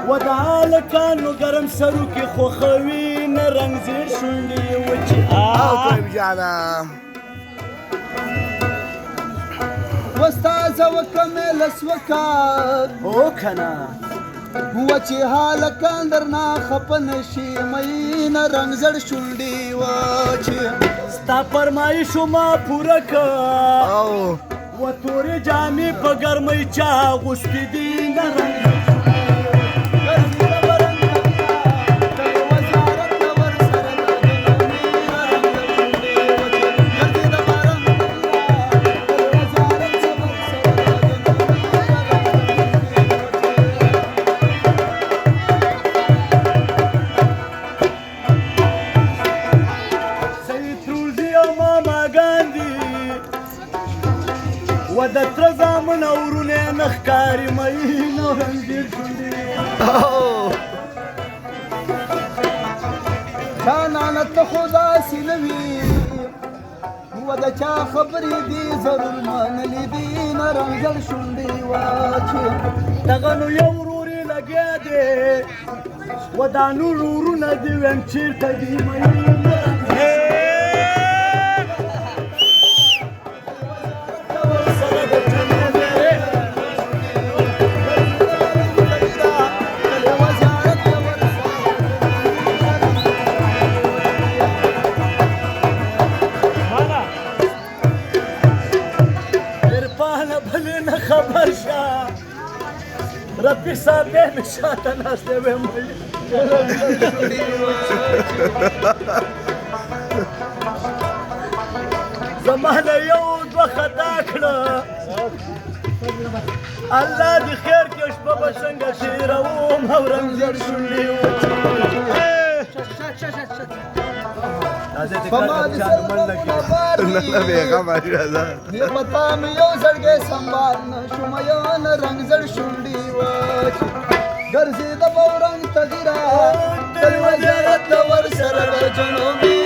ودعا كانوا قرم سروكي خوخوين رمزي شولي وجي طيب جانا واستاذ وكمل اسوكا وكنا وچی حال کاندرنا خپن شي مین رنگ زړ شونډي وچی ستا فرمایش ما پوره کا او و تورې جامې په ګرمۍ چا غوستې دي نه رنګ و د تره زامن او ورونه نه ښکاري مین او رنځیر شونډې جانانه ته خو داسې نه وي و د چا خبرې دي ضرور منلي دي نه رنګ زړ شونډې وچې دغه نو یو ورور یې لګیا دی و دا نور ورونه دي ویم چېرته دي مین خبر شاه ربي صابه مشاته ناس دی ویم زمانه یو دوه خطا کړه الله دې خیر کې شپه به څنګه تېروم او رنځر شونډې پتا مې یو زړګی سنبال نه شوم یان رنګ زړ شونډې وچې ګرځېده به ورنګ تغیره تل وزارت د ورسره د جنوبي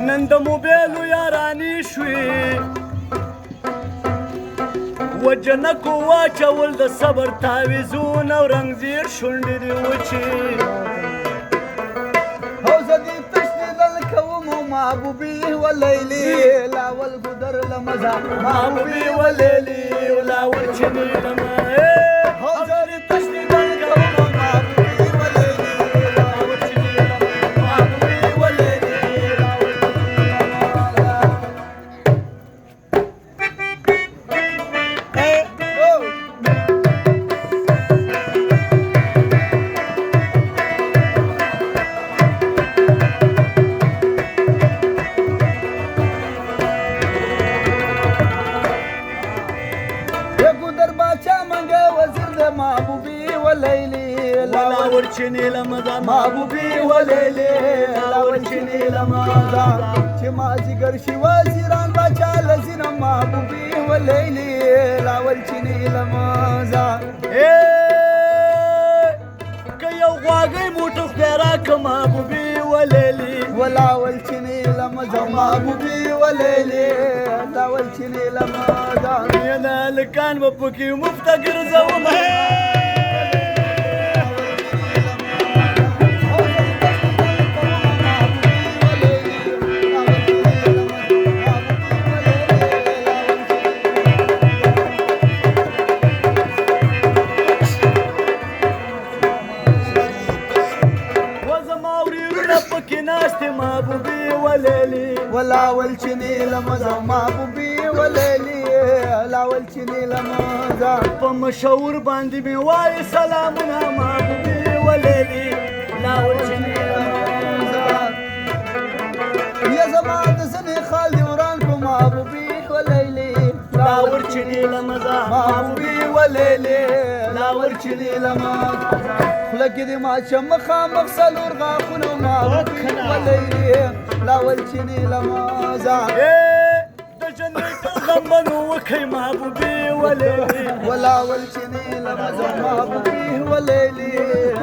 نن د موبایلو یارانې شوې و جنکو واچول د صبر تعویذونه او رنګزیر شونډې دې وچې او زه دې تشدیدل کوم محبوبي و لیلې لاول ګودر لمزه محبوبي و لیلې لاول چینې لمه او زه دې تشدیدل کوم محبوبي و لیلې لاول چینې لمه محبوبي و لیلې محبوبي و لیلې لاول چینې لمه محبوبي و لیلې لاول چینې لمه چې ما جګر شي وزیران باچا لزینه محبوبي و لیلې لاول چینې لمه که یو غواګۍ موټه خدای راکړه محبوبي و لیلې ولاول چینې لمه محبوبي و لیلې لاول چینې لمه نه هلکان به پکې مفته ګرځوم محبوبي وليلي ولاول چني لمزه محبوبي وليلي لاول چني لمزه په مشهور باندې مې وای سلامونه محبوبي وليلي لاول چني لمزه يا زما د سني خال وران کو محبوبي وليلي لاول چني لمزه محبوبي وليلي لاول چني لمزه لکه دې ما چې مخامخ څلور غاښونه محبوبي وليلي لاول چني لمزه د غم بنو وکي محبوبي وليلي ولاول چنې لمزه محبوبي وليلي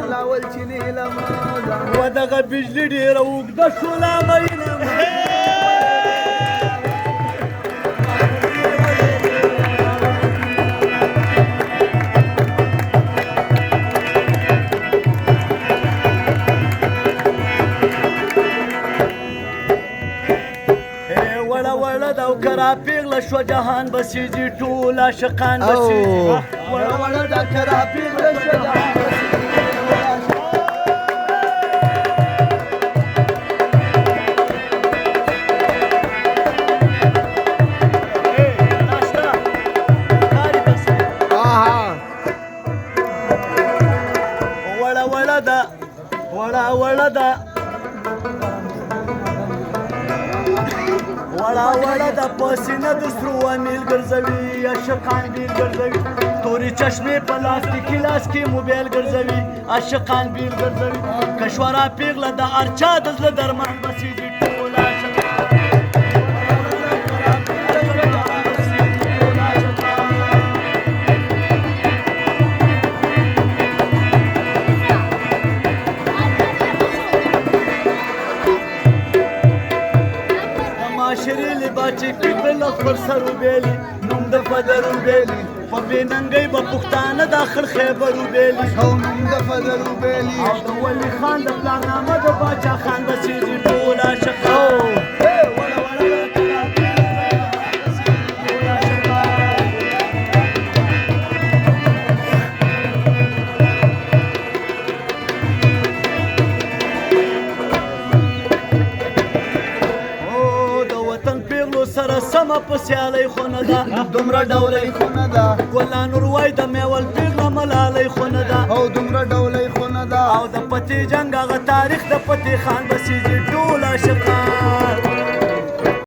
لاول چنې لمزه ودغه بجلی ډېره اوږده شوله مینه او کرا پیغله شو جهان بسیږي ټول عاشقان بسیږي وړه وړه د کرا پیغله شو جهان وړه وړه د پسینه د سرو امیل ګرځوي عاشقان بیل ګرځوي تورې چشمې په لاس کې ګیلاس کې موبایل ګرځوي عاشقان بیل ګرځوي کشوره پیغله د هر چا د زړه درمان بسیږي ټول معاشرې لباچې کې بله پر سر وبیلي نوم د فدر وبیلي په بې ننګۍ به پښتانه داخل خیبر وبیلي او نوم د فدر وبیلي او د ولي خان د پلارنامه د باچا خان بسیږي ټول عاشقان سره سمه په سیالۍ خونه ده دومره ډولۍ خونه ده ګلا نور وای د میول پیغله ملالۍ خونه ده او دومره ډولۍ خونه ده او د پتې جنګ هغه تاریخ د پتې خان بسیږي ټول عاشقان